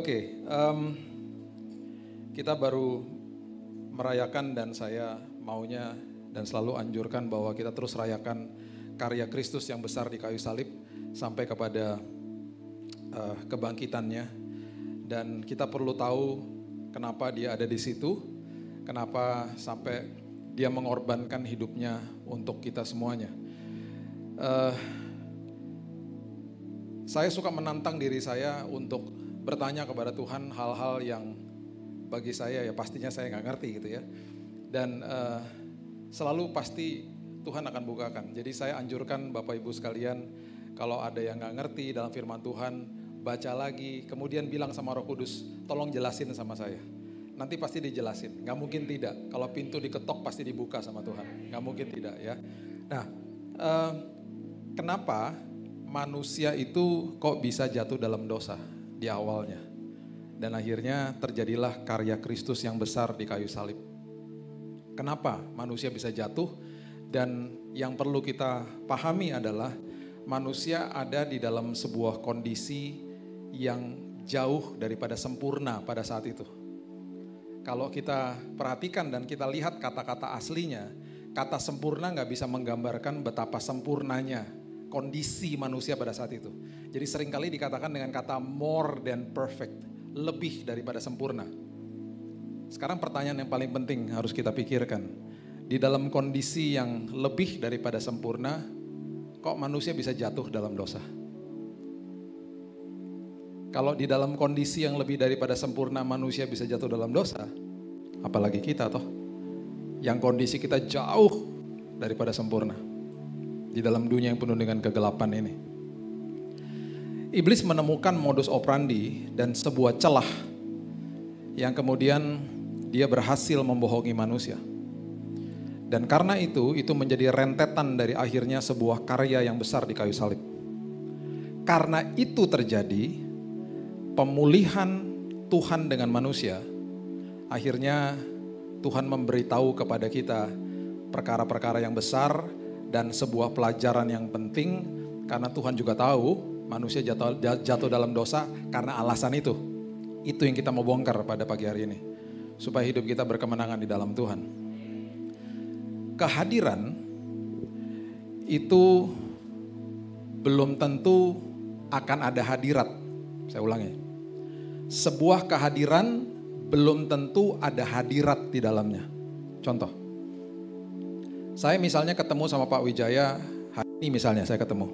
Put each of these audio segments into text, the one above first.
Oke, kita baru merayakan dan saya maunya dan selalu anjurkan bahwa kita terus rayakan karya Kristus yang besar di kayu salib sampai kepada kebangkitannya. Dan kita perlu tahu kenapa dia ada di situ, kenapa sampai dia mengorbankan hidupnya untuk kita semuanya. Saya suka menantang diri saya untuk bertanya kepada Tuhan hal-hal yang bagi saya ya pastinya saya nggak ngerti gitu ya. Dan selalu pasti Tuhan akan bukakan. Jadi saya anjurkan Bapak Ibu sekalian, kalau ada yang nggak ngerti dalam firman Tuhan, baca lagi, kemudian bilang sama Roh Kudus, tolong jelasin sama saya. Nanti pasti dijelasin, nggak mungkin tidak. Kalau pintu diketok pasti dibuka sama Tuhan, nggak mungkin tidak ya. Nah, kenapa manusia itu kok bisa jatuh dalam dosa di awalnya? Dan akhirnya terjadilah karya Kristus yang besar di kayu salib. Kenapa manusia bisa jatuh? Dan yang perlu kita pahami adalah manusia ada di dalam sebuah kondisi yang jauh daripada sempurna pada saat itu. Kalau kita perhatikan dan kita lihat kata-kata aslinya, kata sempurna gak bisa menggambarkan betapa sempurnanya kondisi manusia pada saat itu. Jadi seringkali dikatakan dengan kata more than perfect, lebih daripada sempurna. Sekarang pertanyaan yang paling penting harus kita pikirkan. Di dalam kondisi yang lebih daripada sempurna, kok manusia bisa jatuh dalam dosa? Kalau di dalam kondisi yang lebih daripada sempurna manusia bisa jatuh dalam dosa, apalagi kita toh, yang kondisi kita jauh daripada sempurna. Di dalam dunia yang penuh dengan kegelapan ini. Iblis menemukan modus operandi dan sebuah celah yang kemudian dia berhasil membohongi manusia. Dan karena itu menjadi rentetan dari akhirnya sebuah karya yang besar di kayu salib. Karena itu terjadi pemulihan Tuhan dengan manusia, akhirnya Tuhan memberitahu kepada kita perkara-perkara yang besar dan sebuah pelajaran yang penting, karena Tuhan juga tahu manusia jatuh dalam dosa karena alasan itu. Itu yang kita mau bongkar pada pagi hari ini, supaya hidup kita berkemenangan di dalam Tuhan. Kehadiran itu belum tentu akan ada hadirat. Saya ulangi. Sebuah kehadiran belum tentu ada hadirat di dalamnya. Contoh. Saya misalnya ketemu sama Pak Wijaya, hari ini misalnya saya ketemu.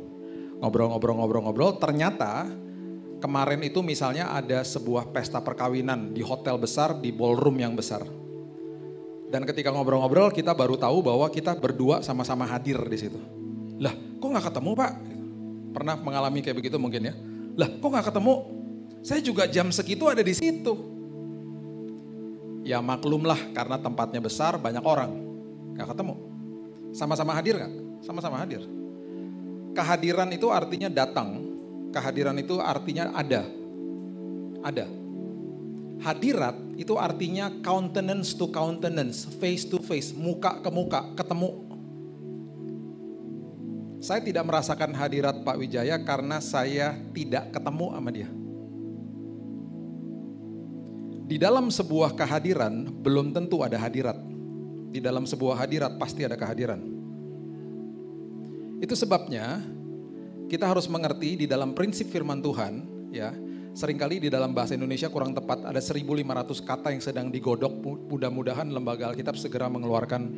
Ngobrol-ngobrol, ternyata kemarin itu misalnya ada sebuah pesta perkawinan di hotel besar, di ballroom yang besar. Dan ketika ngobrol-ngobrol kita baru tahu bahwa kita berdua sama-sama hadir di situ. Lah, kok gak ketemu Pak? Pernah mengalami kayak begitu mungkin ya? Lah, kok gak ketemu? Saya juga jam segitu ada di situ. Ya maklumlah karena tempatnya besar, banyak orang. Gak ketemu. Sama-sama hadir gak? Sama-sama hadir. Kehadiran itu artinya datang. Kehadiran itu artinya ada. Ada. Hadirat itu artinya countenance to countenance, face to face, muka ke muka, ketemu. Saya tidak merasakan hadirat Pak Wijaya karena saya tidak ketemu sama dia. Di dalam sebuah kehadiran belum tentu ada hadirat. Di dalam sebuah hadirat pasti ada kehadiran. Itu sebabnya kita harus mengerti di dalam prinsip firman Tuhan, ya. Seringkali di dalam bahasa Indonesia kurang tepat, ada 1.500 kata yang sedang digodok. Mudah-mudahan lembaga Alkitab segera mengeluarkan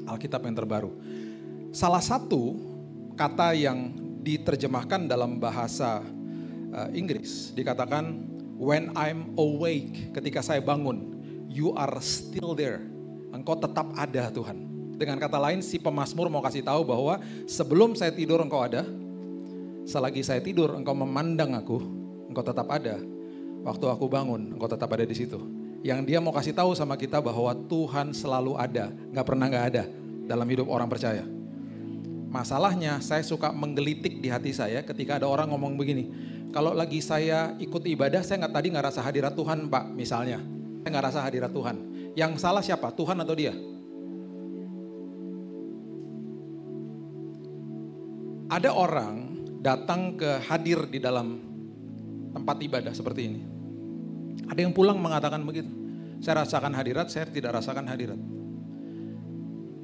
Alkitab yang terbaru. Salah satu kata yang diterjemahkan dalam bahasa Inggris dikatakan when I'm awake, ketika saya bangun, you are still there. Engkau tetap ada Tuhan. Dengan kata lain si pemazmur mau kasih tahu bahwa sebelum saya tidur engkau ada, selagi saya tidur engkau memandang aku, engkau tetap ada. Waktu aku bangun, engkau tetap ada di situ. Yang dia mau kasih tahu sama kita bahwa Tuhan selalu ada, nggak pernah nggak ada dalam hidup orang percaya. Masalahnya saya suka menggelitik di hati saya ketika ada orang ngomong begini. Kalau lagi saya ikut ibadah, saya tadi nggak rasa hadirat Tuhan Pak, misalnya. Saya nggak rasa hadirat Tuhan. Yang salah siapa? Tuhan atau dia? Ada orang datang ke hadir di dalam tempat ibadah seperti ini. Ada yang pulang mengatakan begitu. Saya rasakan hadirat, saya tidak rasakan hadirat.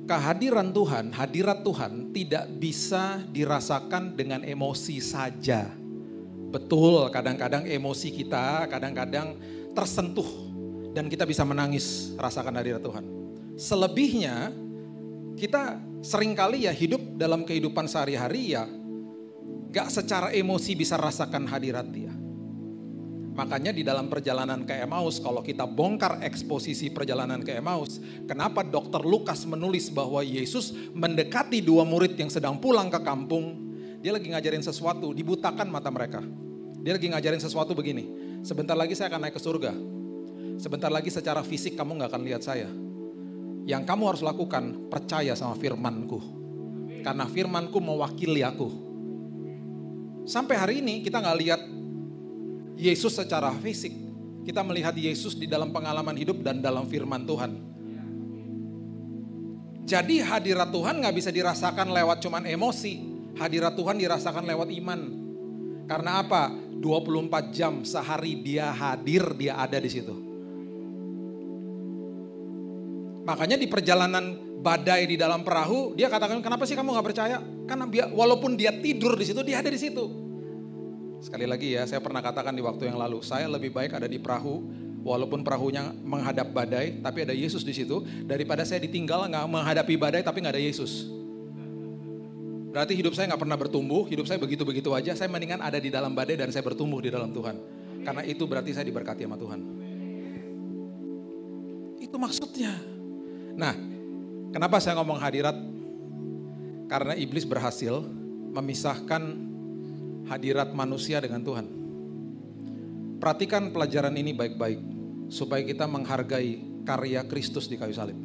Kehadiran Tuhan, hadirat Tuhan tidak bisa dirasakan dengan emosi saja. Betul, kadang-kadang emosi kita, kadang-kadang tersentuh dan kita bisa menangis rasakan hadirat Tuhan. Selebihnya kita seringkali ya hidup dalam kehidupan sehari-hari ya gak secara emosi bisa rasakan hadirat Dia. Makanya di dalam perjalanan ke Emmaus, kalau kita bongkar eksposisi perjalanan ke Emmaus, kenapa Dr. Lukas menulis bahwa Yesus mendekati dua murid yang sedang pulang ke kampung, dia lagi ngajarin sesuatu, dibutakan mata mereka. Dia lagi ngajarin sesuatu begini, sebentar lagi saya akan naik ke surga, sebentar lagi secara fisik kamu gak akan lihat saya. Yang kamu harus lakukan, percaya sama firmanku, karena firmanku mewakili aku. Sampai hari ini kita gak lihat Yesus secara fisik, kita melihat Yesus di dalam pengalaman hidup dan dalam firman Tuhan. Jadi hadirat Tuhan gak bisa dirasakan lewat cuman emosi, hadirat Tuhan dirasakan lewat iman. Karena apa? 24 jam sehari Dia hadir, Dia ada di situ. Makanya di perjalanan badai di dalam perahu, Dia katakan, kenapa sih kamu gak percaya? Karena walaupun Dia tidur di situ, Dia ada di situ. Sekali lagi ya, saya pernah katakan di waktu yang lalu, saya lebih baik ada di perahu, walaupun perahunya menghadap badai, tapi ada Yesus di situ, daripada saya ditinggal nggak menghadapi badai tapi nggak ada Yesus. Berarti hidup saya nggak pernah bertumbuh, hidup saya begitu-begitu aja. Saya mendingan ada di dalam badai dan saya bertumbuh di dalam Tuhan. Karena itu berarti saya diberkati sama Tuhan. Itu maksudnya. Nah, kenapa saya ngomong hadirat? Karena iblis berhasil memisahkan hadirat manusia dengan Tuhan. Perhatikan pelajaran ini baik-baik, supaya kita menghargai karya Kristus di kayu salib.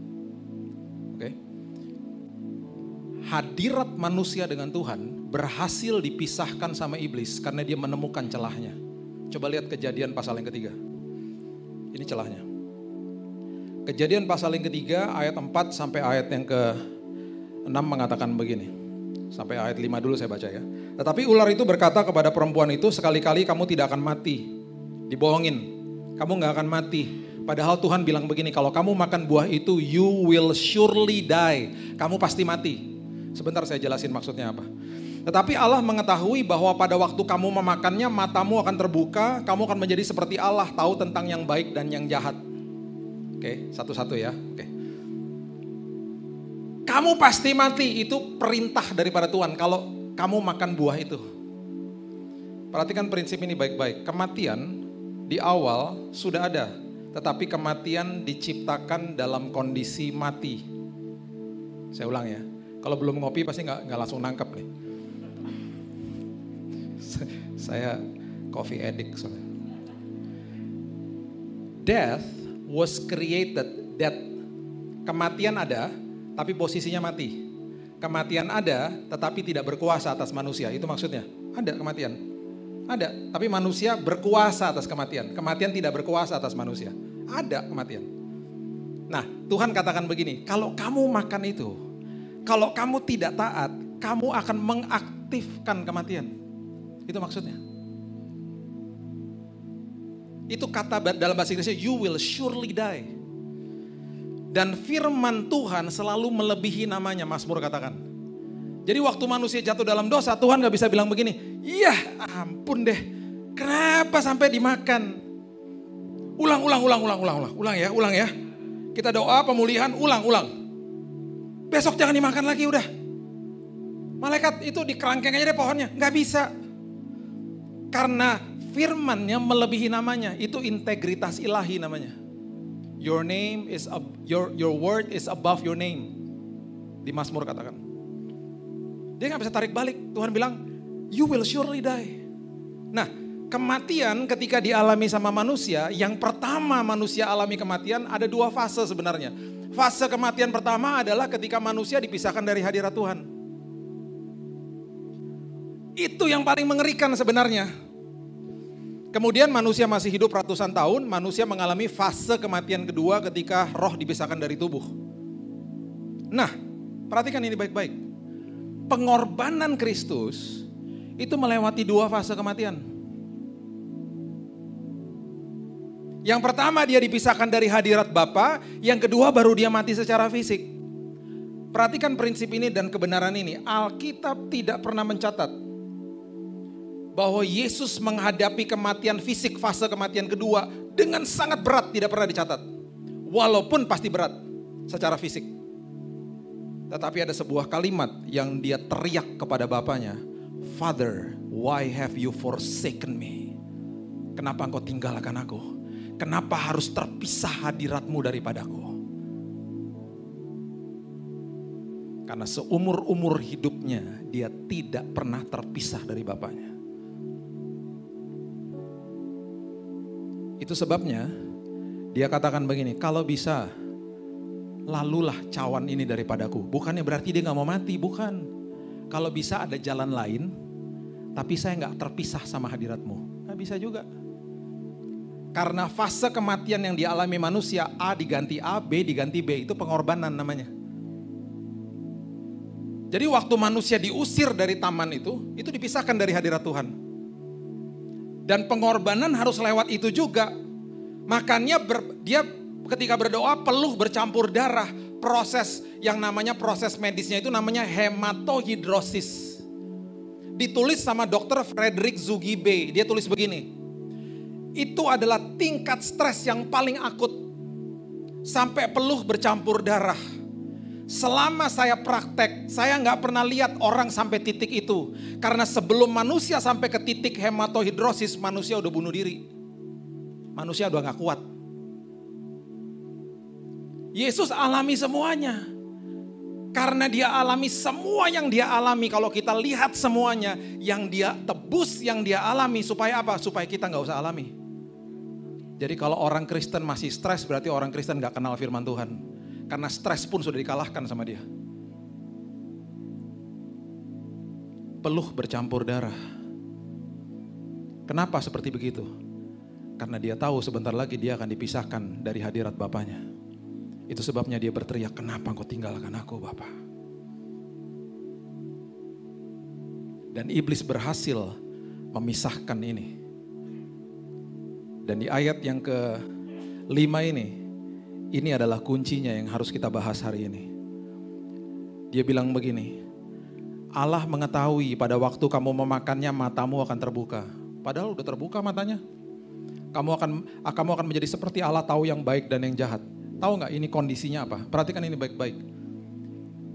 Oke? Hadirat manusia dengan Tuhan berhasil dipisahkan sama iblis karena dia menemukan celahnya. Coba lihat Kejadian pasal yang ketiga. Ini celahnya. Kejadian pasal yang ketiga ayat 4 sampai ayat yang ke-6 mengatakan begini. Sampai ayat 5 dulu saya baca ya. Tetapi ular itu berkata kepada perempuan itu, sekali-kali kamu tidak akan mati. Dibohongin, kamu gak akan mati. Padahal Tuhan bilang begini, kalau kamu makan buah itu, you will surely die. Kamu pasti mati. Sebentar saya jelasin maksudnya apa. Tetapi Allah mengetahui bahwa pada waktu kamu memakannya, matamu akan terbuka, kamu akan menjadi seperti Allah, tahu tentang yang baik dan yang jahat. Oke, satu-satu ya. Oke. Kamu pasti mati, itu perintah daripada Tuhan kalau kamu makan buah itu. Perhatikan prinsip ini baik-baik. Kematian di awal sudah ada, tetapi kematian diciptakan dalam kondisi mati. Saya ulang ya, kalau belum ngopi pasti nggak langsung nangkep nih. Saya coffee addict soalnya. Death was created, kematian ada, tapi posisinya mati. Kematian ada, tetapi tidak berkuasa atas manusia. Itu maksudnya. Ada kematian. Ada, tapi manusia berkuasa atas kematian. Kematian tidak berkuasa atas manusia. Ada kematian. Nah, Tuhan katakan begini, kalau kamu makan itu, kalau kamu tidak taat, kamu akan mengaktifkan kematian. Itu maksudnya. Itu kata dalam bahasa Inggrisnya, you will surely die. Dan firman Tuhan selalu melebihi namanya, Mazmur katakan. Jadi waktu manusia jatuh dalam dosa, Tuhan gak bisa bilang begini, iya ampun deh, kenapa sampai dimakan? Ulang ya. Kita doa pemulihan, ulang. Besok jangan dimakan lagi udah. Malaikat itu dikerangkeng aja deh pohonnya, gak bisa. Karena firmannya melebihi namanya, itu integritas ilahi namanya. Your name is your word is above your name. Di Mazmur katakan. Dia gak bisa tarik balik. Tuhan bilang, you will surely die. Nah, kematian ketika dialami sama manusia, yang pertama manusia alami kematian ada dua fase sebenarnya. Fase kematian pertama adalah ketika manusia dipisahkan dari hadirat Tuhan. Itu yang paling mengerikan sebenarnya. Kemudian manusia masih hidup ratusan tahun, manusia mengalami fase kematian kedua ketika roh dipisahkan dari tubuh. Nah, perhatikan ini baik-baik. Pengorbanan Kristus itu melewati dua fase kematian. Yang pertama dia dipisahkan dari hadirat Bapa, yang kedua baru dia mati secara fisik. Perhatikan prinsip ini dan kebenaran ini. Alkitab tidak pernah mencatat bahwa Yesus menghadapi kematian fisik fase kematian kedua dengan sangat berat, tidak pernah dicatat. Walaupun pasti berat secara fisik. Tetapi ada sebuah kalimat yang dia teriak kepada Bapanya, Father, why have you forsaken me? Kenapa engkau tinggalkan aku? Kenapa harus terpisah hadiratmu daripadaku? Karena seumur-umur hidupnya dia tidak pernah terpisah dari Bapanya. Itu sebabnya dia katakan begini, kalau bisa lalulah cawan ini daripadaku. Bukannya berarti dia gak mau mati, bukan. Kalau bisa ada jalan lain, tapi saya gak terpisah sama hadiratmu. Gak bisa juga. Karena fase kematian yang dialami manusia, A diganti A, B diganti B, itu pengorbanan namanya. Jadi waktu manusia diusir dari taman itu dipisahkan dari hadirat Tuhan. Dan pengorbanan harus lewat itu juga. Makanya dia ketika berdoa peluh bercampur darah. Proses yang namanya proses medisnya itu namanya hematohidrosis. Ditulis sama dokter Frederick Zugibe. Dia tulis begini. Itu adalah tingkat stres yang paling akut. Sampai peluh bercampur darah. Selama saya praktek, saya nggak pernah lihat orang sampai titik itu. Karena sebelum manusia sampai ke titik hematohidrosis, manusia udah bunuh diri. Manusia udah nggak kuat. Yesus alami semuanya. Karena dia alami semua yang dia alami. Kalau kita lihat semuanya, yang dia tebus, yang dia alami. Supaya apa? Supaya kita nggak usah alami. Jadi kalau orang Kristen masih stres, berarti orang Kristen nggak kenal firman Tuhan. Karena stres pun sudah dikalahkan sama dia. Peluh bercampur darah. Kenapa seperti begitu? Karena dia tahu sebentar lagi dia akan dipisahkan dari hadirat Bapanya. Itu sebabnya dia berteriak, kenapa engkau tinggalkan aku Bapa? Dan iblis berhasil memisahkan ini. Dan di ayat yang ke-5 ini adalah kuncinya yang harus kita bahas hari ini. Dia bilang begini, Allah mengetahui pada waktu kamu memakannya matamu akan terbuka. Padahal udah terbuka matanya. Kamu akan menjadi seperti Allah, tahu yang baik dan yang jahat. Tahu nggak ini kondisinya apa? Perhatikan ini baik-baik.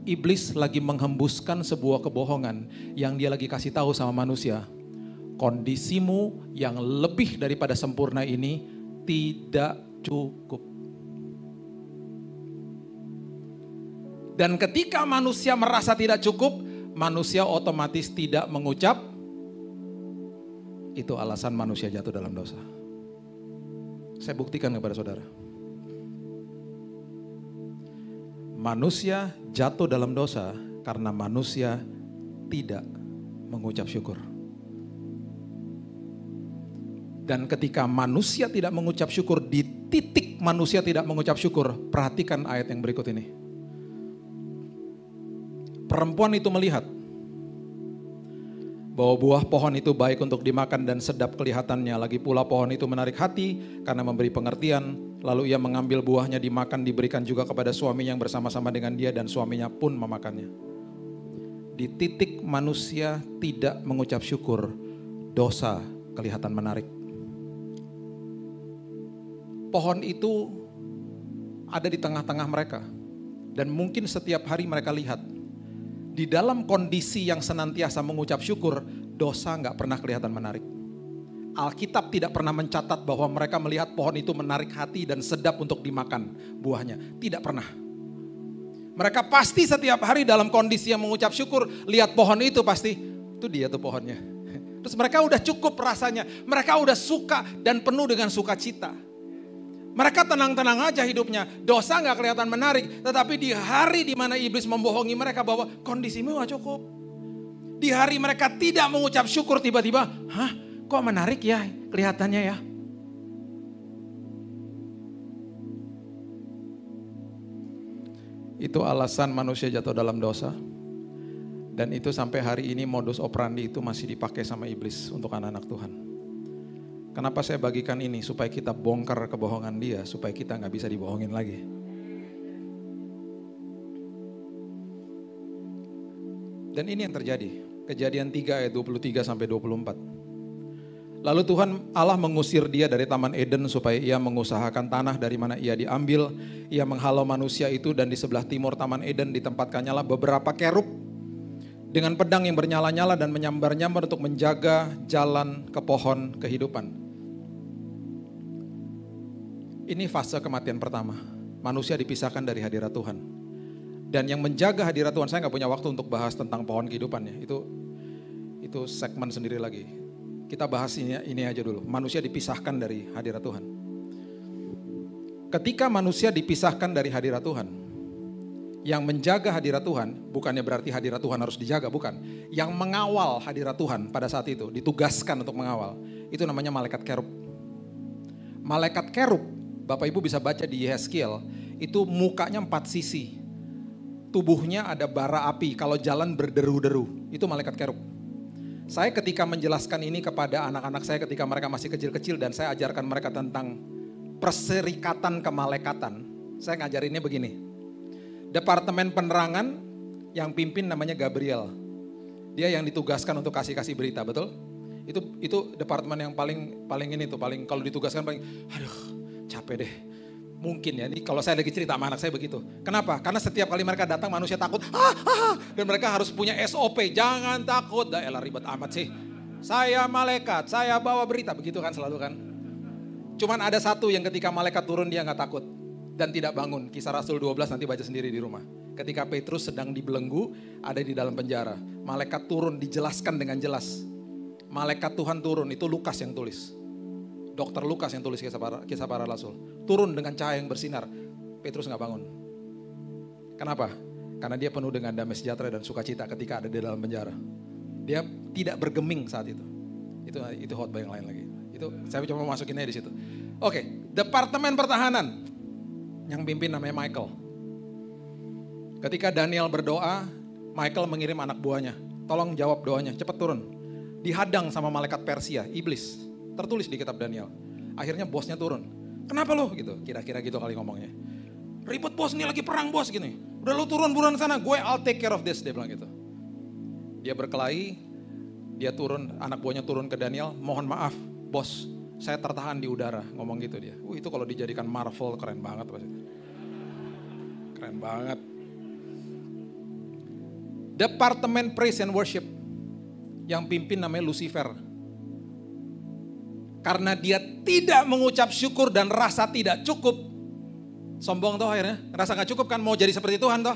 Iblis lagi menghembuskan sebuah kebohongan yang dia lagi kasih tahu sama manusia. Kondisimu yang lebih daripada sempurna ini tidak cukup. Dan ketika manusia merasa tidak cukup, manusia otomatis tidak mengucap. Itu alasan manusia jatuh dalam dosa. Saya buktikan kepada saudara. Manusia jatuh dalam dosa karena manusia tidak mengucap syukur. Dan ketika manusia tidak mengucap syukur, di titik manusia tidak mengucap syukur, perhatikan ayat yang berikut ini. Perempuan itu melihat bahwa buah pohon itu baik untuk dimakan dan sedap kelihatannya. Lagi pula pohon itu menarik hati karena memberi pengertian. Lalu ia mengambil buahnya dimakan, diberikan juga kepada suaminya yang bersama-sama dengan dia dan suaminya pun memakannya. Di titik manusia tidak mengucap syukur, dosa kelihatan menarik. Pohon itu ada di tengah-tengah mereka dan mungkin setiap hari mereka lihat. Di dalam kondisi yang senantiasa mengucap syukur, dosa gak pernah kelihatan menarik. Alkitab tidak pernah mencatat bahwa mereka melihat pohon itu menarik hati dan sedap untuk dimakan buahnya. Tidak pernah. Mereka pasti setiap hari dalam kondisi yang mengucap syukur, lihat pohon itu pasti, itu dia tuh pohonnya. Terus mereka udah cukup rasanya, mereka udah suka dan penuh dengan sukacita. Mereka tenang-tenang aja hidupnya, dosa gak kelihatan menarik. Tetapi di hari di mana iblis membohongi mereka bahwa kondisimu gak cukup. Di hari mereka tidak mengucap syukur, tiba-tiba, hah kok menarik ya kelihatannya ya. Itu alasan manusia jatuh dalam dosa. Dan itu sampai hari ini modus operandi itu masih dipakai sama iblis untuk anak-anak Tuhan. Kenapa saya bagikan ini? Supaya kita bongkar kebohongan dia, supaya kita gak bisa dibohongin lagi. Dan ini yang terjadi. Kejadian 3 ayat 23 sampai 24. Lalu Tuhan Allah mengusir dia dari Taman Eden supaya ia mengusahakan tanah dari mana ia diambil. Ia menghalau manusia itu dan di sebelah timur Taman Eden ditempatkannya lah beberapa kerub dengan pedang yang bernyala-nyala dan menyambar-nyambar untuk menjaga jalan ke pohon kehidupan. Ini fase kematian pertama. Manusia dipisahkan dari hadirat Tuhan. Dan yang menjaga hadirat Tuhan, saya gak punya waktu untuk bahas tentang pohon kehidupannya. Itu segmen sendiri lagi. Kita bahas ini aja dulu. Manusia dipisahkan dari hadirat Tuhan. Ketika manusia dipisahkan dari hadirat Tuhan, yang menjaga hadirat Tuhan, bukannya berarti hadirat Tuhan harus dijaga, bukan. Yang mengawal hadirat Tuhan pada saat itu, ditugaskan untuk mengawal. Itu namanya malaikat kerub. Malaikat kerub, Bapak Ibu bisa baca di Yeskiel, itu mukanya 4 sisi. Tubuhnya ada bara api, kalau jalan berderu-deru, itu malaikat kerub. Saya ketika menjelaskan ini kepada anak-anak saya ketika mereka masih kecil-kecil dan saya ajarkan mereka tentang perserikatan kemalaikatan, saya ngajarinnya begini. Departemen penerangan yang pimpin namanya Gabriel. Dia yang ditugaskan untuk kasih berita, betul? Itu departemen yang paling ini tuh, paling kalau ditugaskan paling aduh, capek deh. Mungkin ya, ini kalau saya lagi cerita sama anak saya begitu. Kenapa? Karena setiap kali mereka datang manusia takut. Dan mereka harus punya SOP, jangan takut. Dah elah ribet amat sih. Saya malaikat, saya bawa berita. Begitu kan selalu kan. Cuman ada satu yang ketika malaikat turun dia gak takut. Dan tidak bangun. Kisah Rasul 12 nanti baca sendiri di rumah. Ketika Petrus sedang dibelenggu, ada di dalam penjara. Malaikat turun dijelaskan dengan jelas. Malaikat Tuhan turun, itu Lukas yang tulis. Dokter Lukas yang tulis kisah para rasul. Turun dengan cahaya yang bersinar. Petrus gak bangun. Kenapa? Karena dia penuh dengan damai sejahtera dan sukacita ketika ada di dalam penjara. Dia tidak bergeming saat itu. Itu khotbah yang lain lagi. Itu saya coba masukin aja di situ. Oke, Departemen Pertahanan. Yang pimpin namanya Michael. Ketika Daniel berdoa, Michael mengirim anak buahnya. Tolong jawab doanya, cepat turun. Dihadang sama malaikat Persia, iblis. Tertulis di kitab Daniel. Akhirnya bosnya turun. Kenapa lo? Gitu. Kira-kira gitu kali ngomongnya. Ribet bos, ini lagi perang bos gini. Udah lo turun buruan sana, I'll take care of this. Dia bilang gitu. Dia berkelahi, dia turun, anak buahnya turun ke Daniel. Mohon maaf bos, saya tertahan di udara. Ngomong gitu dia. Itu kalau dijadikan Marvel keren banget. Keren banget. Departemen Praise and Worship. Yang pimpin namanya Lucifer. Karena dia tidak mengucap syukur dan rasa tidak cukup. Sombong toh akhirnya. Rasa gak cukup kan, mau jadi seperti Tuhan toh.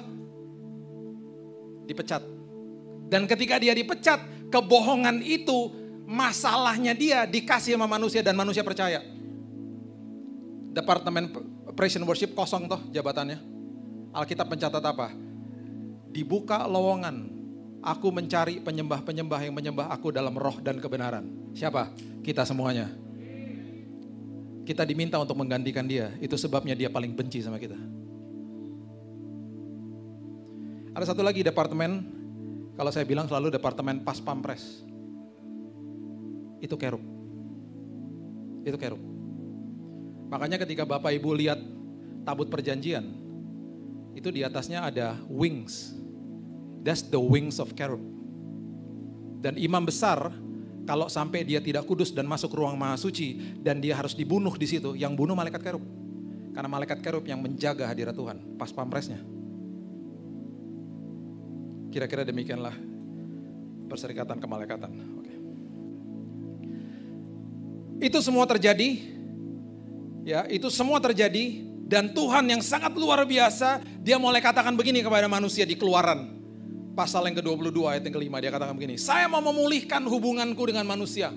Dipecat. Dan ketika dia dipecat, kebohongan itu masalahnya dia dikasih sama manusia dan manusia percaya. Departemen Praise and Worship kosong toh jabatannya. Alkitab mencatat apa? Dibuka lowongan. Aku mencari penyembah-penyembah yang menyembah aku dalam roh dan kebenaran. Siapa? Kita semuanya. Kita diminta untuk menggantikan dia. Itu sebabnya dia paling benci sama kita. Ada satu lagi departemen, kalau saya bilang selalu departemen pas pampres. Itu kerub. Itu kerub. Makanya ketika Bapak Ibu lihat tabut perjanjian, itu di atasnya ada wings. That's the wings of cherub. Dan imam besar, kalau sampai dia tidak kudus dan masuk ruang maha suci, dan dia harus dibunuh di situ, yang bunuh malaikat kerub. Karena malaikat kerub yang menjaga hadirat Tuhan, pas pampresnya. Kira-kira demikianlah perserikatan kemalaikatan. Oke. Itu semua terjadi, ya itu semua terjadi, dan Tuhan yang sangat luar biasa, dia mulai katakan begini kepada manusia di Keluaran. Pasal yang ke-22 ayat yang ke-5 dia katakan begini. Saya mau memulihkan hubunganku dengan manusia.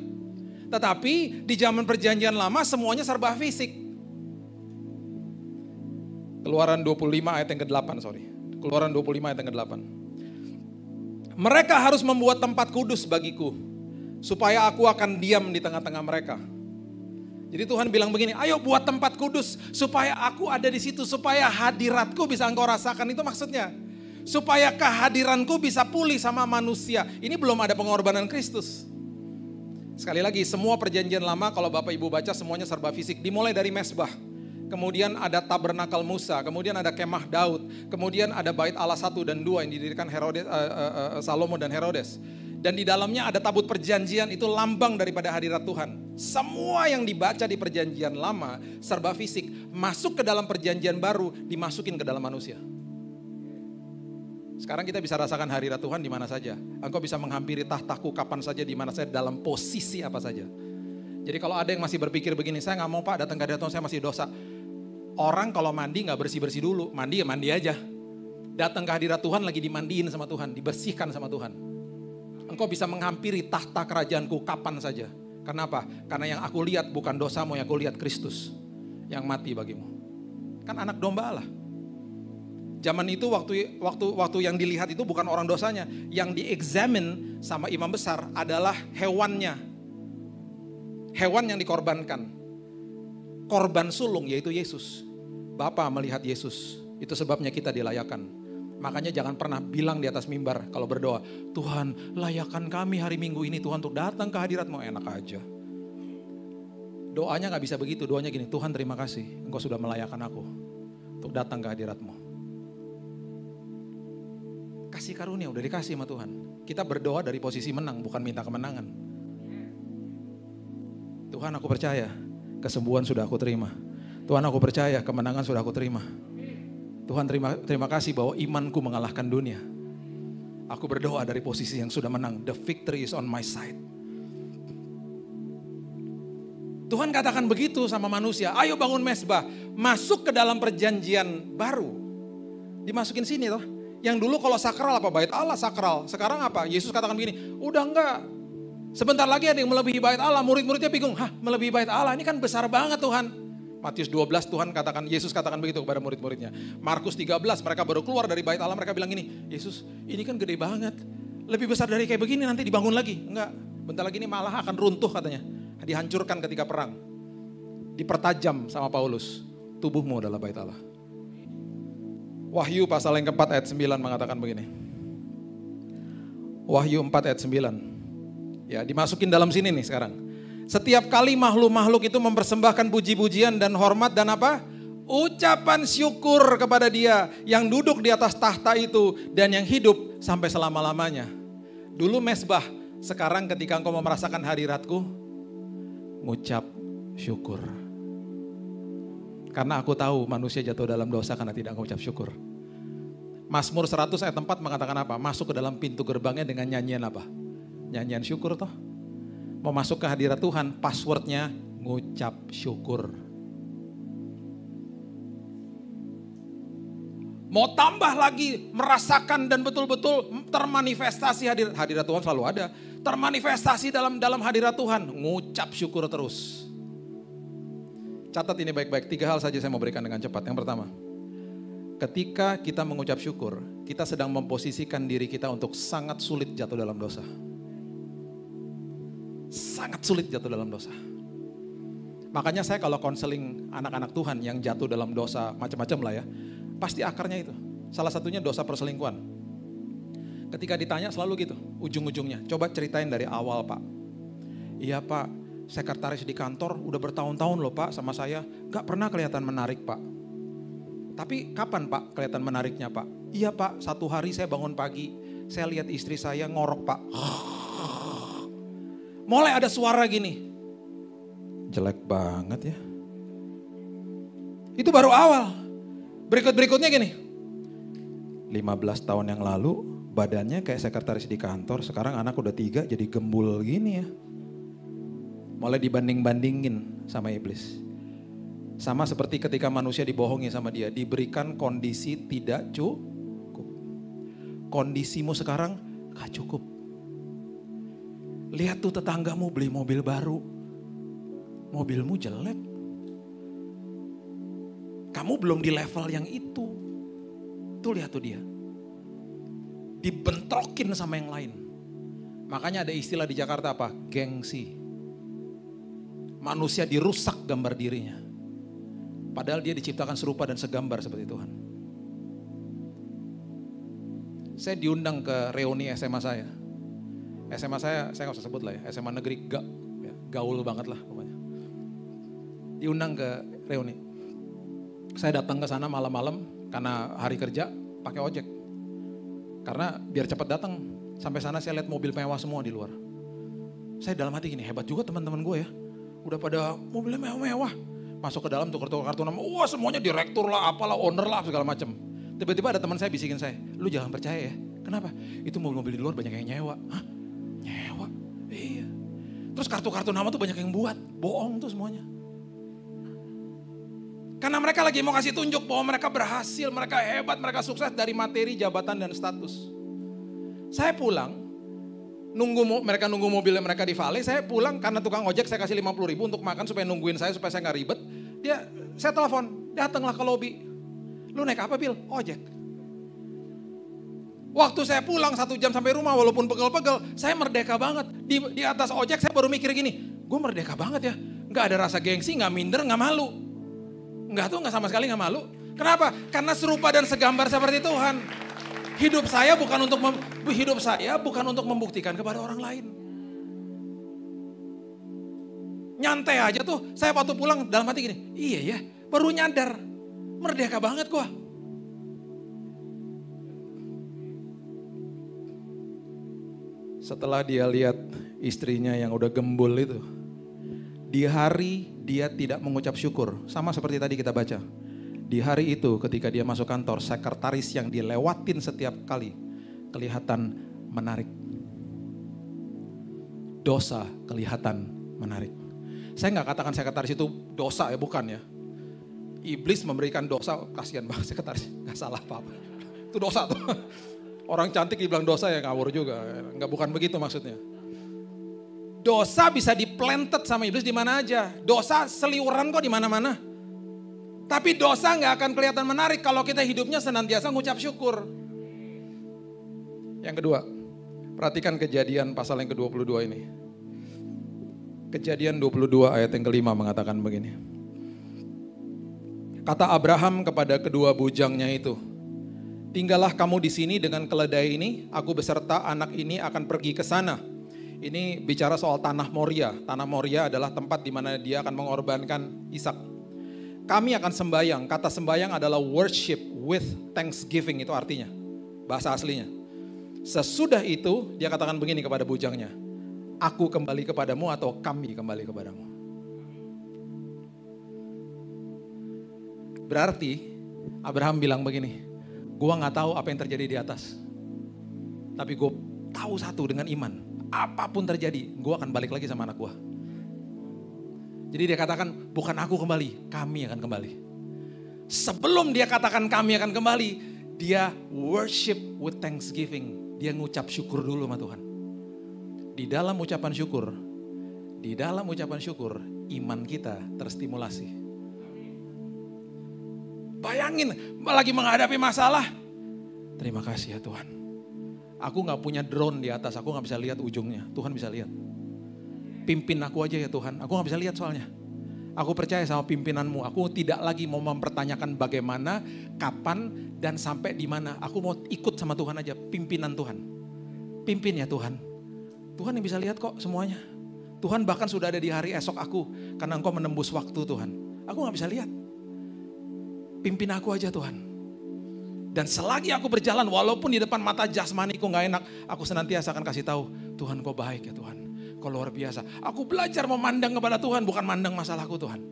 Tetapi di zaman perjanjian lama semuanya serba fisik. Keluaran 25 ayat yang ke-8 Keluaran 25 ayat yang ke-8. Mereka harus membuat tempat kudus bagiku. Supaya aku akan diam di tengah-tengah mereka. Jadi Tuhan bilang begini, ayo buat tempat kudus. Supaya aku ada di situ. Supaya hadiratku bisa engkau rasakan. Itu maksudnya. Supaya kehadiranku bisa pulih sama manusia. Ini belum ada pengorbanan Kristus. Sekali lagi, semua perjanjian lama kalau Bapak Ibu baca semuanya serba fisik. Dimulai dari mezbah, kemudian ada tabernakel Musa, kemudian ada kemah Daud, kemudian ada bait Allah 1 dan 2 yang didirikan Salomo dan Herodes. Dan di dalamnya ada tabut perjanjian, itu lambang daripada hadirat Tuhan. Semua yang dibaca di perjanjian lama serba fisik, masuk ke dalam perjanjian baru, dimasukin ke dalam manusia. Sekarang kita bisa rasakan hadirat Tuhan di mana saja. Engkau bisa menghampiri tahtaku kapan saja, di mana saja, dalam posisi apa saja. Jadi kalau ada yang masih berpikir begini, saya gak mau Pak datang ke hadirat Tuhan, saya masih dosa. Orang kalau mandi gak bersih-bersih dulu, mandi ya mandi aja. Datang ke hadirat Tuhan lagi dimandiin sama Tuhan, dibersihkan sama Tuhan. Engkau bisa menghampiri tahta kerajaanku kapan saja. Kenapa? Karena yang aku lihat bukan dosamu, yang aku lihat Kristus yang mati bagimu. Kan anak domba Allah. Zaman itu waktu yang dilihat itu bukan orang dosanya, yang diexamine sama imam besar adalah hewannya. Hewan yang dikorbankan. Korban sulung yaitu Yesus. Bapa melihat Yesus, itu sebabnya kita dilayakan. Makanya jangan pernah bilang di atas mimbar kalau berdoa, Tuhan layakan kami hari Minggu ini Tuhan untuk datang ke hadirat-Mu. Enak aja. Doanya gak bisa begitu, doanya gini, Tuhan terima kasih Engkau sudah melayakan aku untuk datang ke hadirat-Mu. Kasih karunia udah dikasih sama Tuhan. Kita berdoa dari posisi menang, bukan minta kemenangan. Tuhan aku percaya kesembuhan sudah aku terima. Tuhan aku percaya kemenangan sudah aku terima. Tuhan terima kasih bahwa imanku mengalahkan dunia. Aku berdoa dari posisi yang sudah menang. The victory is on my side. Tuhan katakan begitu sama manusia. Ayo bangun mezbah. Masuk ke dalam perjanjian baru. Dimasukin sini toh. Yang dulu kalau sakral apa? Bait Allah sakral. Sekarang apa? Yesus katakan begini. Udah enggak. Sebentar lagi ada yang melebihi bait Allah. Murid-muridnya bingung. Hah, melebihi bait Allah? Ini kan besar banget Tuhan. Matius 12 Yesus katakan begitu kepada murid-muridnya. Markus 13 mereka baru keluar dari bait Allah, mereka bilang gini, Yesus ini kan gede banget. Lebih besar dari kayak begini nanti dibangun lagi. Enggak, bentar lagi ini malah akan runtuh katanya. Dihancurkan ketika perang. Dipertajam sama Paulus. Tubuhmu adalah bait Allah. Wahyu pasal yang keempat ayat 9 mengatakan begini. Wahyu 4 ayat 9. Ya, dimasukin dalam sini nih sekarang. Setiap kali makhluk-makhluk itu mempersembahkan puji-pujian dan hormat dan apa? Ucapan syukur kepada Dia yang duduk di atas tahta itu dan yang hidup sampai selama-lamanya. Dulu mezbah, sekarang ketika engkau mau merasakan hadiratku, ngucap syukur. Karena aku tahu manusia jatuh dalam dosa karena tidak mengucap syukur. Mazmur 100 ayat 4 mengatakan apa? Masuk ke dalam pintu gerbangnya dengan nyanyian apa? Nyanyian syukur toh. Mau masuk ke hadirat Tuhan, passwordnya ngucap syukur. Mau tambah lagi, merasakan dan betul-betul termanifestasi hadirat Tuhan selalu ada. Termanifestasi dalam hadirat Tuhan, ngucap syukur terus. Catat ini baik-baik, 3 hal saja saya mau berikan dengan cepat. Yang pertama, ketika kita mengucap syukur, kita sedang memposisikan diri kita untuk sangat sulit jatuh dalam dosa. Sangat sulit jatuh dalam dosa. Makanya saya kalau konseling anak-anak Tuhan yang jatuh dalam dosa macam-macam lah ya, pasti akarnya itu. Salah satunya dosa perselingkuhan. Ketika ditanya selalu gitu, ujung-ujungnya. Coba ceritain dari awal Pak. Iya Pak, sekretaris di kantor udah bertahun-tahun loh Pak sama saya. Gak pernah kelihatan menarik Pak. Tapi kapan Pak kelihatan menariknya Pak? Iya Pak, satu hari saya bangun pagi, saya lihat istri saya ngorok Pak. Mulai ada suara gini. Jelek banget ya. Itu baru awal. Berikutnya gini. 15 tahun yang lalu badannya kayak sekretaris di kantor. Sekarang anak udah 3 jadi gembul gini ya. Mulai dibanding-bandingin sama iblis. Sama seperti ketika manusia dibohongi sama dia. Diberikan kondisi tidak cukup. Kondisimu sekarang gak cukup. Lihat tuh tetanggamu beli mobil baru. Mobilmu jelek. Kamu belum di level yang itu. Tuh lihat tuh dia. Dibentrokin sama yang lain. Makanya ada istilah di Jakarta apa? Gengsi. Manusia dirusak gambar dirinya. Padahal dia diciptakan serupa dan segambar seperti Tuhan. Saya diundang ke reuni SMA saya. SMA saya nggak usah sebut lah ya, SMA negeri gaul banget lah pokoknya. Diundang ke reuni. Saya datang ke sana malam-malam karena hari kerja pakai ojek. Karena biar cepat datang. Sampai sana saya lihat mobil mewah semua di luar. Saya dalam hati gini, hebat juga teman-teman gue ya. Udah pada mobilnya mewah-mewah. Masuk ke dalam tuh kartu nama, wah semuanya direktur lah, apalah, owner lah, segala macam. Tiba-tiba ada teman saya bisikin saya, lu jangan percaya ya. Kenapa? Itu mobil-mobil di luar banyak yang nyewa. Hah? Nyewa? Iya. Terus kartu-kartu nama tuh banyak yang buat. Bohong tuh semuanya. Karena mereka lagi mau kasih tunjuk bahwa mereka berhasil, mereka hebat, mereka sukses dari materi, jabatan, dan status. Saya pulang, mereka nunggu mobilnya mereka di Vale, saya pulang karena tukang ojek saya kasih 50.000 untuk makan supaya nungguin saya supaya saya nggak ribet. Saya telepon, datanglah ke lobi. Lu naik apa Bil? Ojek. Waktu saya pulang 1 jam sampai rumah walaupun pegel-pegel, saya merdeka banget. Di atas ojek saya baru mikir gini, gue merdeka banget ya. Nggak ada rasa gengsi, nggak minder, nggak malu. Nggak sama sekali nggak malu. Kenapa? Karena serupa dan segambar seperti Tuhan. Hidup saya bukan untuk membuktikan kepada orang lain. Nyantai aja tuh, saya waktu pulang dalam hati gini, iya ya, baru nyadar, merdeka banget gua. Setelah dia lihat istrinya yang udah gembul itu, di hari dia tidak mengucap syukur, sama seperti tadi kita baca. Di hari itu ketika dia masuk kantor, sekretaris yang dilewatin setiap kali kelihatan menarik. Dosa kelihatan menarik. Saya nggak katakan sekretaris itu dosa ya, bukan ya. Iblis memberikan dosa, kasihan banget sekretaris, nggak salah apa-apa. Itu dosa tuh. Orang cantik dibilang dosa ya ngawur juga, bukan begitu maksudnya. Dosa bisa diplanted sama iblis di mana aja. Dosa seliuran kok di mana-mana. Tapi dosa nggak akan kelihatan menarik kalau kita hidupnya senantiasa ngucap syukur. Yang kedua, perhatikan Kejadian pasal yang ke-22 ini. Kejadian 22 ayat yang kelima mengatakan begini. Kata Abraham kepada kedua bujangnya itu, tinggallah kamu di sini dengan keledai ini, aku beserta anak ini akan pergi ke sana. Ini bicara soal tanah Moria. Tanah Moria adalah tempat di mana dia akan mengorbankan Ishak. Kami akan sembayang, kata sembayang adalah worship with thanksgiving, itu artinya, bahasa aslinya. Sesudah itu dia katakan begini kepada bujangnya, aku kembali kepadamu atau kami kembali kepadamu. Berarti Abraham bilang begini, gua gak tahu apa yang terjadi di atas, tapi gue tahu satu dengan iman, apapun terjadi gue akan balik lagi sama anak gue. Jadi dia katakan bukan aku kembali, kami akan kembali. Sebelum dia katakan kami akan kembali, dia worship with thanksgiving. Dia ngucap syukur dulu sama Tuhan. Di dalam ucapan syukur, iman kita terstimulasi. Bayangin lagi menghadapi masalah. Terima kasih ya Tuhan. Aku gak punya drone di atas, aku gak bisa lihat ujungnya. Tuhan bisa lihat. Pimpin aku aja ya Tuhan, aku gak bisa lihat soalnya. Aku percaya sama pimpinanmu, aku tidak lagi mau mempertanyakan bagaimana, kapan, dan sampai di mana. Aku mau ikut sama Tuhan aja, pimpinan Tuhan. Pimpin ya Tuhan. Tuhan yang bisa lihat kok semuanya. Tuhan bahkan sudah ada di hari esok aku, karena Engkau menembus waktu Tuhan. Aku gak bisa lihat. Pimpin aku aja Tuhan. Dan selagi aku berjalan, walaupun di depan mata jasmaniku gak enak, aku senantiasa akan kasih tahu, Tuhan Kau baik ya Tuhan. Kau luar biasa. Aku belajar memandang kepada Tuhan, bukan mandang masalahku Tuhan.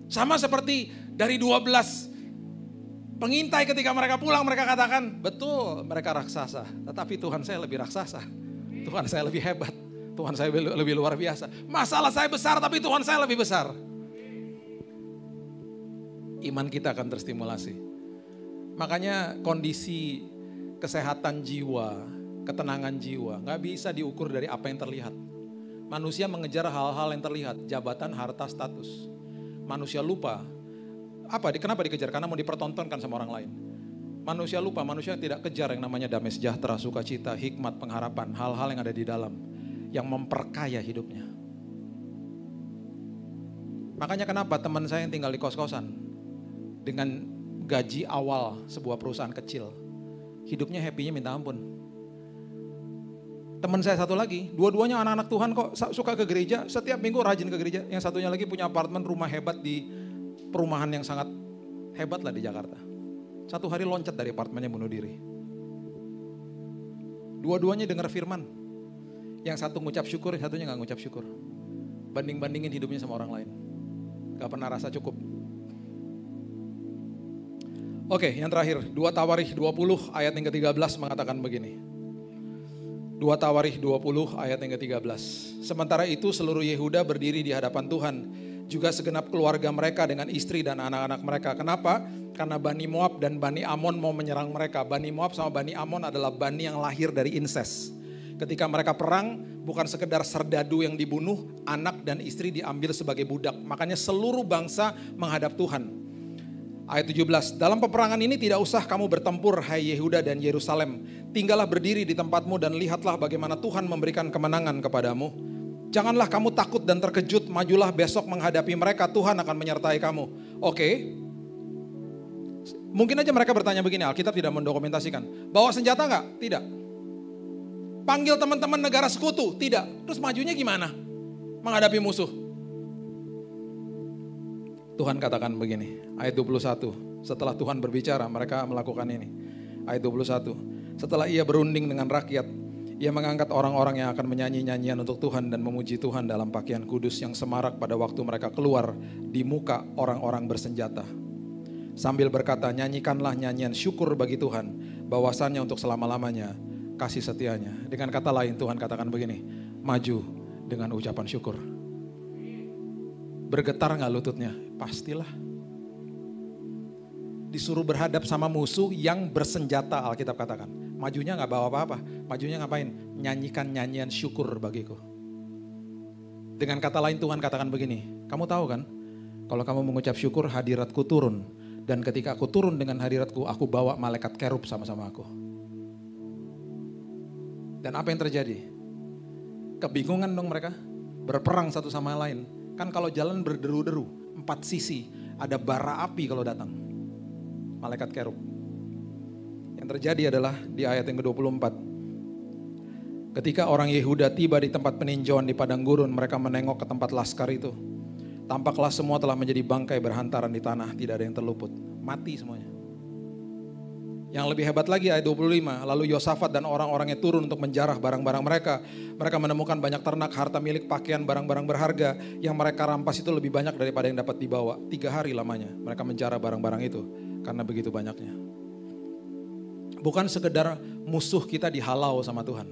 Sama seperti dari 12 pengintai ketika mereka pulang, mereka katakan, betul mereka raksasa. Tetapi Tuhan saya lebih raksasa. Tuhan saya lebih hebat. Tuhan saya lebih luar biasa. Masalah saya besar, tapi Tuhan saya lebih besar. Iman kita akan terstimulasi. Makanya kondisi kesehatan jiwa, ketenangan jiwa gak bisa diukur dari apa yang terlihat. Manusia mengejar hal-hal yang terlihat, jabatan, harta, status. Manusia lupa, kenapa dikejar? Karena mau dipertontonkan sama orang lain. Manusia lupa, manusia tidak kejar yang namanya damai sejahtera, sukacita, hikmat, pengharapan, hal-hal yang ada di dalam, yang memperkaya hidupnya. Makanya kenapa teman saya yang tinggal di kos-kosan, dengan gaji awal sebuah perusahaan kecil, hidupnya happy-nya minta ampun. Teman saya satu lagi, dua-duanya anak-anak Tuhan kok, suka ke gereja, setiap minggu rajin ke gereja. Yang satunya lagi punya apartemen rumah hebat di perumahan yang sangat hebat lah di Jakarta. Satu hari loncat dari apartemennya bunuh diri. Dua-duanya dengar firman. Yang satu ngucap syukur, yang satunya gak ngucap syukur. Banding-bandingin hidupnya sama orang lain. Gak pernah rasa cukup. Oke, yang terakhir, 2 Tawarikh 20 ayat yang ke-13 mengatakan begini. 2 Tawarikh 20 ayat yang ke-13. Sementara itu seluruh Yehuda berdiri di hadapan Tuhan, juga segenap keluarga mereka dengan istri dan anak-anak mereka. Kenapa? Karena Bani Moab dan Bani Amon mau menyerang mereka. Bani Moab sama Bani Amon adalah bani yang lahir dari incest. Ketika mereka perang, bukan sekedar serdadu yang dibunuh, anak dan istri diambil sebagai budak. Makanya seluruh bangsa menghadap Tuhan. Ayat 17, dalam peperangan ini tidak usah kamu bertempur, hai Yehuda dan Yerusalem. Tinggallah berdiri di tempatmu dan lihatlah bagaimana Tuhan memberikan kemenangan kepadamu. Janganlah kamu takut dan terkejut, majulah besok menghadapi mereka, Tuhan akan menyertai kamu. Oke. Mungkin aja mereka bertanya begini, Alkitab tidak mendokumentasikan. Bawa senjata enggak? Tidak. Panggil teman-teman negara sekutu? Tidak. Terus majunya gimana? Menghadapi musuh. Tuhan katakan begini, ayat 21. Setelah Tuhan berbicara, mereka melakukan ini. Ayat 21. Setelah ia berunding dengan rakyat, ia mengangkat orang-orang yang akan menyanyi nyanyian untuk Tuhan dan memuji Tuhan dalam pakaian kudus yang semarak pada waktu mereka keluar di muka orang-orang bersenjata. Sambil berkata, nyanyikanlah nyanyian syukur bagi Tuhan, bahwasannya untuk selama-lamanya kasih setianya. Dengan kata lain Tuhan katakan begini, maju dengan ucapan syukur. Bergetar gak lututnya? Pastilah. Disuruh berhadap sama musuh yang bersenjata, Alkitab katakan. Majunya gak bawa apa-apa. Majunya ngapain? Nyanyikan nyanyian syukur bagiku. Dengan kata lain Tuhan katakan begini. Kamu tahu kan? Kalau kamu mengucap syukur, hadiratku turun. Dan ketika aku turun dengan hadiratku, aku bawa malaikat kerub sama-sama aku. Dan apa yang terjadi? Kebingungan dong mereka. Berperang satu sama lain. Kan kalau jalan berderu-deru, 4 sisi, ada bara api kalau datang. Malaikat kerub. Yang terjadi adalah di ayat yang ke-24. Ketika orang Yehuda tiba di tempat peninjauan di padang gurun, mereka menengok ke tempat laskar itu. Tampaklah semua telah menjadi bangkai berhantaran di tanah, tidak ada yang terluput. Mati semuanya. Yang lebih hebat lagi ayat 25, lalu Yosafat dan orang-orangnya turun untuk menjarah barang-barang mereka. Mereka menemukan banyak ternak, harta milik, pakaian, barang-barang berharga. Yang mereka rampas itu lebih banyak daripada yang dapat dibawa. 3 hari lamanya mereka menjarah barang-barang itu karena begitu banyaknya. Bukan sekedar musuh kita dihalau sama Tuhan.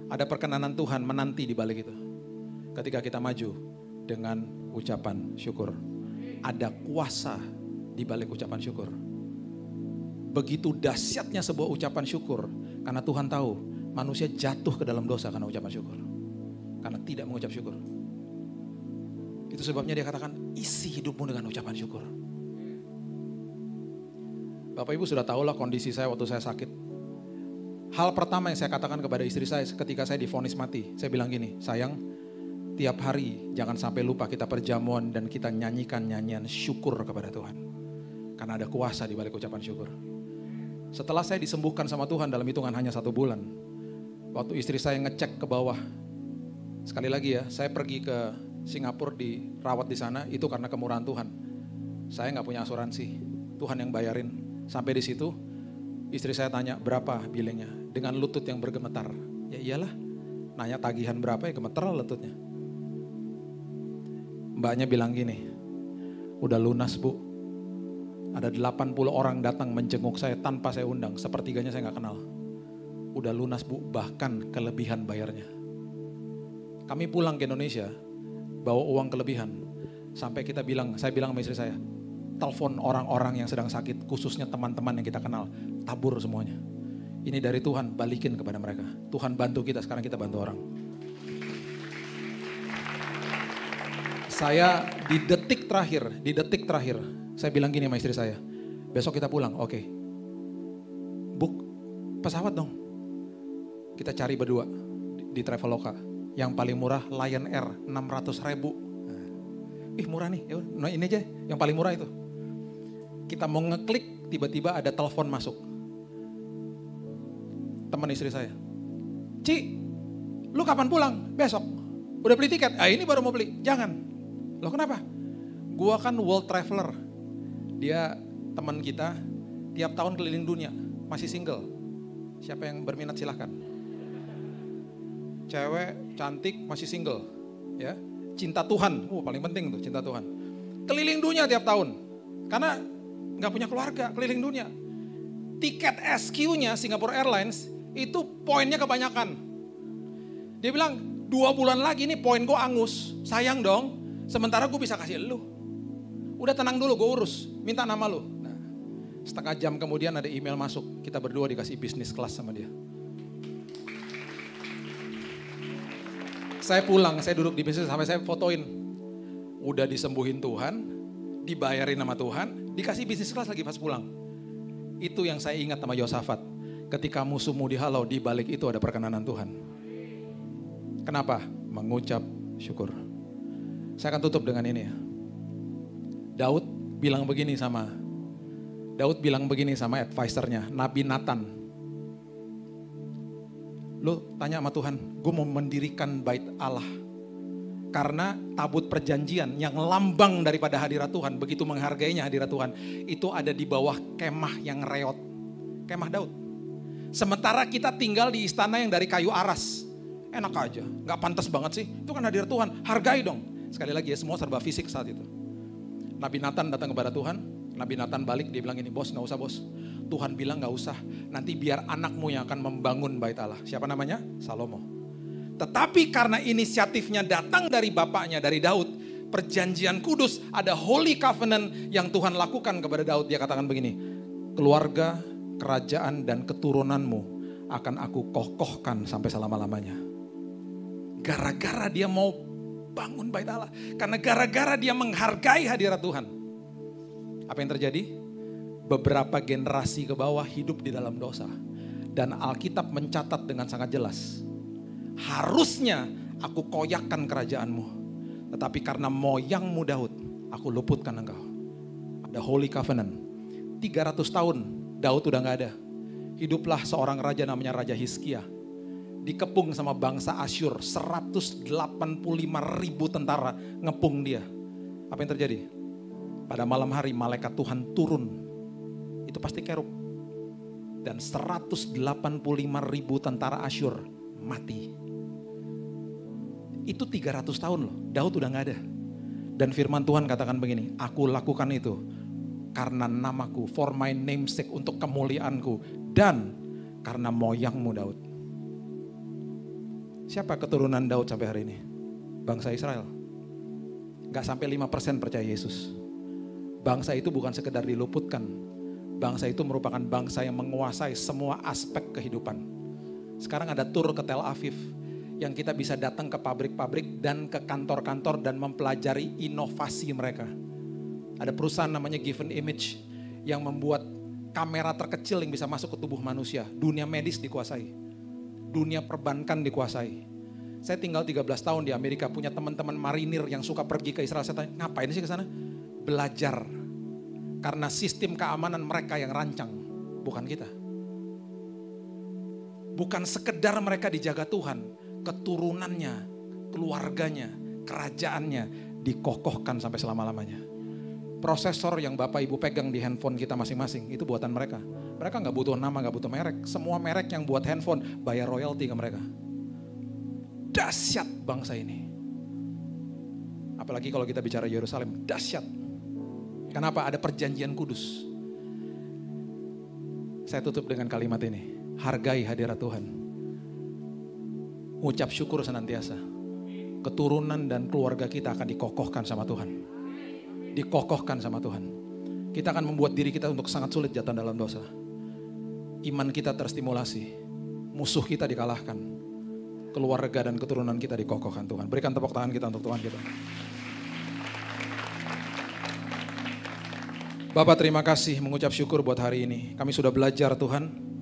Ada perkenanan Tuhan menanti di balik itu. Ketika kita maju dengan ucapan syukur. Ada kuasa di balik ucapan syukur. Begitu dahsyatnya sebuah ucapan syukur. Karena Tuhan tahu manusia jatuh ke dalam dosa karena ucapan syukur. Karena tidak mengucap syukur. Itu sebabnya dia katakan isi hidupmu dengan ucapan syukur. Bapak Ibu sudah tahu lah kondisi saya waktu saya sakit. Hal pertama yang saya katakan kepada istri saya ketika saya divonis mati. Saya bilang gini, sayang tiap hari jangan sampai lupa kita perjamuan dan kita nyanyikan nyanyian syukur kepada Tuhan. Karena ada kuasa di balik ucapan syukur. Setelah saya disembuhkan sama Tuhan dalam hitungan hanya 1 bulan. Waktu istri saya ngecek ke bawah. Sekali lagi ya, saya pergi ke Singapura dirawat di sana itu karena kemurahan Tuhan. Saya nggak punya asuransi, Tuhan yang bayarin. Sampai di situ, istri saya tanya berapa billingnya dengan lutut yang bergemetar. Ya iyalah, nanya tagihan berapa ya gemetar lututnya. Mbaknya bilang gini, udah lunas bu. Ada 80 orang datang menjenguk saya tanpa saya undang. Sepertiganya saya gak kenal. Udah lunas bu, bahkan kelebihan bayarnya. Kami pulang ke Indonesia, bawa uang kelebihan. Sampai saya bilang sama istri saya, telepon orang-orang yang sedang sakit, khususnya teman-teman yang kita kenal. Tabur semuanya. Ini dari Tuhan, balikin kepada mereka. Tuhan bantu kita, sekarang kita bantu orang. Saya di detik terakhir, saya bilang gini sama istri saya, besok kita pulang, oke. Book pesawat dong. Kita cari berdua di Traveloka. Yang paling murah Lion Air 600.000. Murah nih, ya ini aja yang paling murah itu. Kita mau ngeklik, tiba-tiba ada telepon masuk. Teman istri saya, Ci, Lu kapan pulang? Besok. Udah beli tiket? Ini baru mau beli. Jangan. Loh kenapa? Gua kan world traveler. Dia teman kita, tiap tahun keliling dunia. Masih single. Siapa yang berminat silahkan. Cewek, cantik, masih single. Ya, cinta Tuhan. Paling penting tuh cinta Tuhan. Keliling dunia tiap tahun. Karena gak punya keluarga, keliling dunia. Tiket SQ-nya Singapore Airlines itu poinnya kebanyakan. Dia bilang 2 bulan lagi nih poin gue angus. Sayang dong, sementara gue bisa kasih lu. Udah tenang dulu, gue urus, minta nama lu. Nah, setengah jam kemudian ada email masuk. Kita berdua dikasih bisnis kelas sama dia. Saya pulang, saya duduk di bisnis sampai saya fotoin. Udah disembuhin Tuhan, dibayarin sama Tuhan, dikasih bisnis kelas lagi pas pulang. Itu yang saya ingat sama Yosafat. Ketika musuhmu dihalau, di balik itu ada perkenanan Tuhan. Kenapa? Mengucap syukur. Saya akan tutup dengan ini ya. Daud bilang begini sama advisernya, Nabi Nathan. Lu tanya sama Tuhan, gue mau mendirikan bait Allah. Karena tabut perjanjian yang lambang daripada hadirat Tuhan, begitu menghargainya hadirat Tuhan, itu ada di bawah kemah yang reot. Kemah Daud. Sementara kita tinggal di istana yang dari kayu aras. Enak aja, gak pantas banget sih. Itu kan hadirat Tuhan, hargai dong. Sekali lagi ya, semua serba fisik saat itu. Nabi Nathan datang kepada Tuhan. Nabi Nathan balik, dia bilang ini, bos gak usah bos. Tuhan bilang gak usah, nanti biar anakmu yang akan membangun bait Allah. Siapa namanya? Salomo. Tetapi karena inisiatifnya datang dari bapaknya, dari Daud, perjanjian kudus, ada holy covenant yang Tuhan lakukan kepada Daud. Dia katakan begini, keluarga, kerajaan dan keturunanmu akan aku kokohkan sampai selama-lamanya. Gara-gara dia mau bangun bait Allah. Karena gara-gara dia menghargai hadirat Tuhan. Apa yang terjadi? Beberapa generasi ke bawah hidup di dalam dosa. Dan Alkitab mencatat dengan sangat jelas. Harusnya aku koyakkan kerajaanmu. Tetapi karena moyangmu Daud, aku luputkan engkau. Ada holy covenant. 300 tahun Daud udah gak ada. Hiduplah seorang raja namanya Raja Hizkia. Dikepung sama bangsa Asyur. 185.000 tentara ngepung dia. Apa yang terjadi? Pada malam hari malaikat Tuhan turun. Itu pasti kerub. Dan 185.000 tentara Asyur mati. Itu 300 tahun loh, Daud udah gak ada. Dan firman Tuhan katakan begini, aku lakukan itu karena namaku, for my namesake, untuk kemuliaanku, dan karena moyangmu Daud. Siapa keturunan Daud sampai hari ini? Bangsa Israel. Gak sampai 5% percaya Yesus. Bangsa itu bukan sekedar diluputkan, bangsa itu merupakan bangsa yang menguasai semua aspek kehidupan. Sekarang ada tur ke Tel Aviv, yang kita bisa datang ke pabrik-pabrik dan ke kantor-kantor dan mempelajari inovasi mereka. Ada perusahaan namanya Given Image yang membuat kamera terkecil yang bisa masuk ke tubuh manusia. Dunia medis dikuasai. Dunia perbankan dikuasai. Saya tinggal 13 tahun di Amerika, punya teman-teman marinir yang suka pergi ke Israel. Saya tanya, ngapain sih ke sana? Belajar. Karena sistem keamanan mereka yang rancang, bukan kita. Bukan sekedar mereka dijaga Tuhan, keturunannya, keluarganya, kerajaannya dikokohkan sampai selama-lamanya. Prosesor yang Bapak Ibu pegang di handphone kita masing-masing, itu buatan mereka. Mereka gak butuh nama, gak butuh merek. Semua merek yang buat handphone bayar royalti ke mereka. Dahsyat bangsa ini. Apalagi kalau kita bicara Yerusalem, dahsyat. Kenapa? Ada perjanjian kudus. Saya tutup dengan kalimat ini. Hargai hadirat Tuhan. Ucap syukur senantiasa. Keturunan dan keluarga kita akan dikokohkan sama Tuhan. Dikokohkan sama Tuhan. Kita akan membuat diri kita untuk sangat sulit jatuh dalam dosa. Iman kita terstimulasi. Musuh kita dikalahkan. Keluarga dan keturunan kita dikokohkan Tuhan. Berikan tepuk tangan kita untuk Tuhan kita. Bapak terima kasih mengucap syukur buat hari ini. Kami sudah belajar Tuhan.